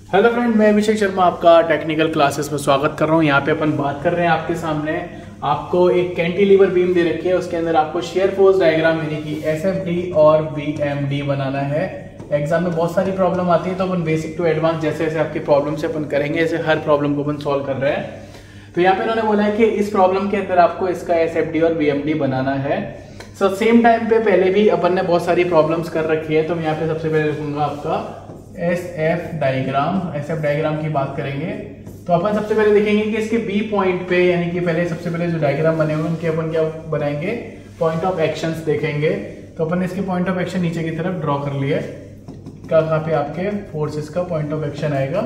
Hello friend, मैं अभिषेक शर्मा आपका technical classes में स्वागत कर रहा हूँ। यहाँ पे अपन बात कर रहे हैं आपके सामने। आपको एक कैंटिलीवर बीम दे रखी है, उसके अंदर आपको शेयर फोर्स डायग्राम यानी कि एसएफडी और बीएमडी बनाना है। एग्जाम में बहुत सारी प्रॉब्लम आती है, तो अपन बेसिक टू एडवांस जैसे जैसे आपकी प्रॉब्लम से अपन करेंगे, ऐसे हर प्रॉब्लम को अपन सॉल्व कर रहे हैं। तो यहाँ पे उन्होंने बोला है कि इस प्रॉब्लम के अंदर आपको इसका एसएफडी और बीएमडी बनाना है। सो सेम टाइम पे पहले भी अपन ने बहुत सारी प्रॉब्लम्स कर रखी है, तो मैं यहाँ पे सबसे पहले लिखूंगा आपका एसएफ डायग्राम की बात करेंगे। तो अपन सबसे पहले देखेंगे कि इसके बी पॉइंट पे, यानी कि पहले सबसे पहले जो डायग्राम बने हुए उनके अपन क्या बनाएंगे, पॉइंट ऑफ एक्शंस देखेंगे। तो अपन इसके पॉइंट ऑफ एक्शन नीचे की तरफ ड्रॉ कर लिए। कहाँ पे आपके फोर्सेस का पॉइंट ऑफ एक्शन आएगा,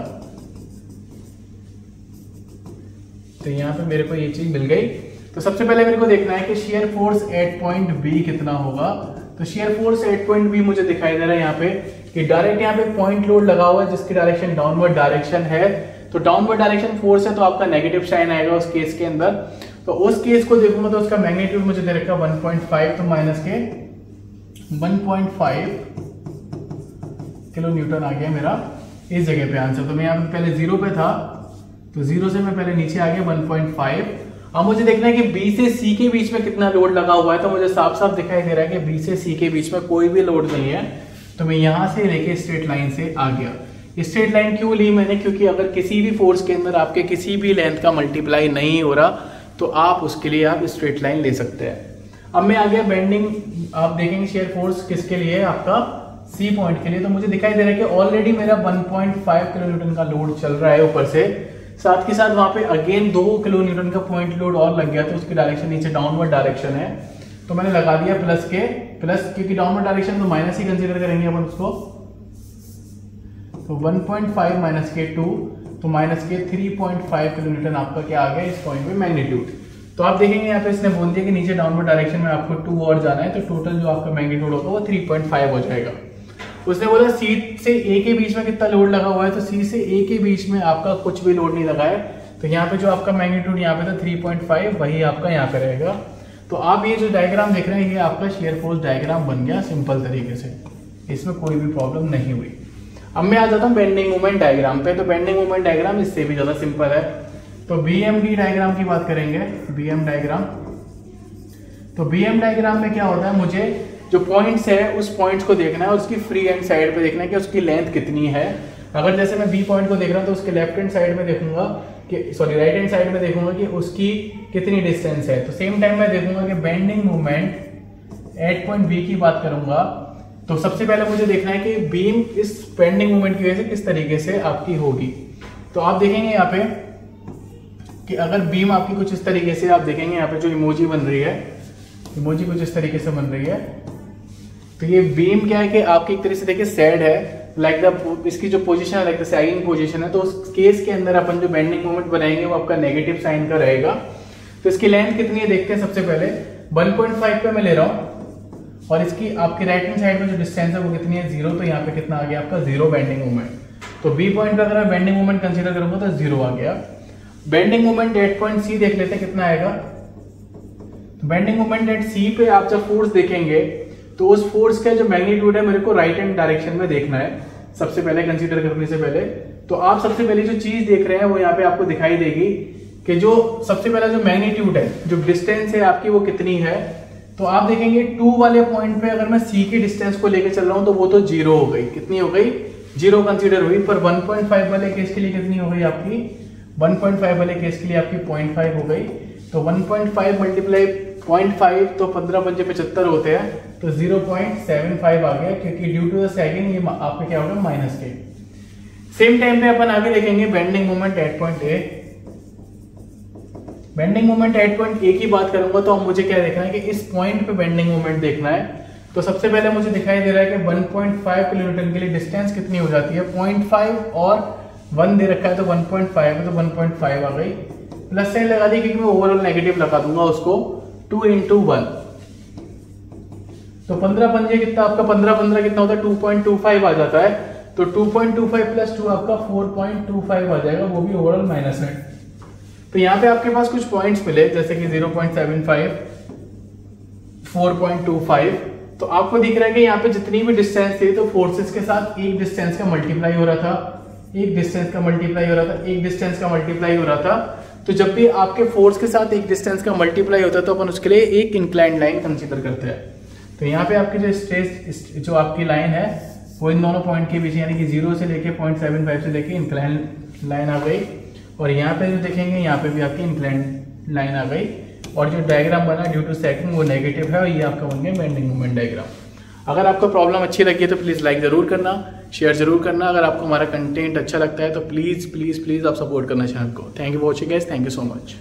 तो यहाँ पे मेरे को ये चीज मिल गई। तो सबसे पहले मेरे को देखना है कि shear force at point B कितना होगा। तो shear force at point B मुझे दिखाई दे रहा है यहाँ पे कि डायरेक्ट यहाँ पे पॉइंट लोड लगा हुआ है जिसकी डायरेक्शन डाउनवर्ड डायरेक्शन है। तो डाउनवर्ड डायरेक्शन फोर्स है, तो आपका नेगेटिव साइन आएगा उस केस के अंदर। तो उस केस को देखूंगा तो उसका मैग्नीट्यूड मुझे दे रखा 1.5, तो माइनस के 1.5 किलो न्यूटन आ गया मेरा इस जगह पे आंसर। तो मैं यहाँ पे पहले 0 पे था, तो 0 से मैं पहले नीचे आ गया 1.5। अब मुझे देखना है कि B से C के बीच में कितना लोड लगा हुआ है। तो मुझे साफ साफ दिखाई दे रहा है कि B से C के बीच में कोई भी लोड नहीं है। तो मैं यहां से लेके स्ट्रेट लाइन से आ गया। स्ट्रेट लाइन क्यों ली मैंने, क्योंकि अगर किसी भी फोर्स के अंदर आपके किसी भी लेंथ का मल्टीप्लाई नहीं हो रहा तो आप उसके लिए आप स्ट्रेट लाइन ले सकते हैं। अब मैं आ गया बेंडिंग। आप देखेंगे शेयर फोर्स किसके लिए, आपका C पॉइंट के लिए। तो मुझे दिखाई दे रहा है कि ऑलरेडी मेरा 1.5 किलो न्यूटन का लोड चल रहा है ऊपर से, साथ के साथ वहां पे अगेन 2 किलो न्यूटन का पॉइंट लोड और लग गया। तो उसकी डायरेक्शन नीचे डाउनवर्ड डायरेक्शन है, तो मैंने लगा दिया प्लस, क्योंकि डाउनवर्ड डायरेक्शन तो माइनस ही कंसीडर करेंगे अपन उसको। तो 1.5 माइनस के 2, तो माइनस के 3.5 किलो न्यूटन आपका क्या आ गया इस पॉइंट पे मैग्नीट्यूड। तो आप देखेंगे यहाँ पे इसने बोल दिया कि नीचे डाउनवर्ड डायरेक्शन में आपको 2 और जाना है, तो टोटल जो आपका मैग्नीट्यूड होगा वो 3.5 हो जाएगा। उसने बोला C से A के बीच में कितना लोड लगा हुआ है, तो C से A के बीच में आपका कुछ भी लोड नहीं लगा है। तो यहाँ पे जो आपका मैग्नीट्यूड यहाँ पे था 3.5, वही आपका यहाँ पे रहेगा। तो आप ये जो डायग्राम देख रहे हैं ये आपका शेयर फोर्स डायग्राम बन गया सिंपल तरीके से, इसमें कोई भी प्रॉब्लम नहीं हुई। अब मैं आ जाता हूँ बेंडिंग मोमेंट डायग्राम पे। तो बेंडिंग मोमेंट डायग्राम इससे भी ज्यादा सिंपल है। तो BMD डायग्राम की बात करेंगे, BM डायग्राम। तो BM डायग्राम में क्या होता है, मुझे जो पॉइंट्स है उस पॉइंट्स को देखना है और उसकी फ्री हैंड साइड पे देखना है कि उसकी लेंथ कितनी है। अगर जैसे मैं B पॉइंट को देख रहा हूँ तो उसके लेफ्ट हैंड साइड में देखूंगा कि राइट हैंड साइड में देखूंगा कि उसकी कितनी डिस्टेंस है। तो सेम टाइम मैं देखूंगा कि bending moment at point B की बात करूंगा। तो सबसे पहले मुझे देखना है कि बीम इस बेंडिंग मोमेंट की वजह से किस तरीके से आपकी होगी। तो आप देखेंगे यहाँ पे कि अगर बीम आपकी कुछ इस तरीके से, आप देखेंगे यहाँ पे जो इमोजी बन रही है, इमोजी कुछ इस तरीके से बन रही है। तो ये बीम क्या है कि आपकी एक तरह से देखिए सैड है, लाइक द इसकी जो पोजीशन है लाइक द सैगिंग पोजीशन है। तो उस केस के अंदर अपन जो बेंडिंग मोमेंट बनाएंगे वो आपका नेगेटिव साइन का रहेगा। तो इसकी लेंथ कितनी है देखते हैं। सबसे पहले 1.5 पे मैं ले रहा हूँ और इसकी आपकी राइट हैंड साइड में जो डिस्टेंस है वो कितनी है, 0। तो यहाँ पे कितना आ गया आपका 0 बेंडिंग मोमेंट। तो B पॉइंट पे अगर मैं बेंडिंग मोमेंट कंसीडर करूंगा तो 0 आ गया। Bending moment at point C देख लेते हैं कितना आएगा। तो बेंडिंग मोमेंट एट C पे आप जब फोर्स देखेंगे तो उस फोर्स का जो मैग्नीट्यूड है मेरे को राइट हैंड डायरेक्शन में देखना है सबसे पहले, कंसीडर करने से पहले। तो आप सबसे पहले जो चीज देख रहे हैं वो यहाँ पे आपको दिखाई देगी कि जो सबसे पहला जो मैग्नीट्यूड है, जो डिस्टेंस है आपकी वो कितनी है। तो आप देखेंगे 2 वाले पॉइंट पे अगर मैं C की डिस्टेंस को लेकर चल रहा हूं तो वो तो 0 हो गई। कितनी हो गई, 0 कंसीडर हुई। पर 1.5 वाले केस के लिए कितनी हो गई आपकी, 1.5 वाले केस के लिए आपकी 0.5 हो गई। तो 1.5 मल्टीप्लाई 0.5 तो 15 पंजे 75 होते हैं, तो 0.75 आ गया, क्योंकि ड्यू टू द सैगिंग ये आपके क्या होगा माइनस के। सेम टाइम पे अपन आगे देखेंगे bending moment at point A। Bending moment at point A की बात करूंगा तो अब मुझे क्या देखना है कि इस पॉइंट पे बेंडिंग मोमेंट देखना है। तो सबसे पहले मुझे दिखाई दे रहा है कि 1.5 किलो न्यूटन के लिए डिस्टेंस कितनी हो जाती है, 0.5 और 1 दे रखा है तो 1.5 है, तो 1.5 आ गई। प्लस साइन लगा दी क्योंकि मैं ओवरऑल नेगेटिव लगा दूंगा उसको, 2 × 1। तो 15 पंजे कितना आपका, 15 कितना होता है, 2.25 आ जाता है। तो 2.25 प्लस 2 आपका 4.25 आ जाएगा, वो भी ओवरऑल माइनस है। तो यहाँ पे आपके पास कुछ पॉइंट्स मिले जैसे कि 0.75, 4.25। तो आपको दिख रहा है कि यहाँ पे जितनी भी डिस्टेंस थी तो फोर्सेस के साथ एक डिस्टेंस का मल्टीप्लाई हो रहा था। एक डिस्टेंस का मल्टीप्लाई हो रहा था, एक डिस्टेंस का मल्टीप्लाई हो रहा था। तो जब भी आपके फोर्स के साथ एक डिस्टेंस का मल्टीप्लाई होता है तो अपन उसके लिए एक इंक्लाइंड लाइन कंसीडर करते हैं। तो यहाँ पे आपकी जो स्ट्रेस जो आपकी लाइन है वो इन दोनों पॉइंट के बीच यानी कि 0 से लेके 0.75 से लेके इंक्लाइंड लाइन आ गई, और यहाँ पे जो देखेंगे यहाँ पे भी आपकी इंक्लाइंड लाइन आ गई, और जो डायग्राम बना ड्यू टू सैगिंग वो नेगेटिव है, और ये आपका बन गया बेंडिंग मोमेंट डायग्राम। अगर आपको प्रॉब्लम अच्छी लगी है तो प्लीज़ लाइक ज़रूर करना, शेयर ज़रूर करना। अगर आपको हमारा कंटेंट अच्छा लगता है तो प्लीज़ प्लीज़ प्लीज़ आप सपोर्ट करना चैनल को। Thank you for watching guys, thank you so much.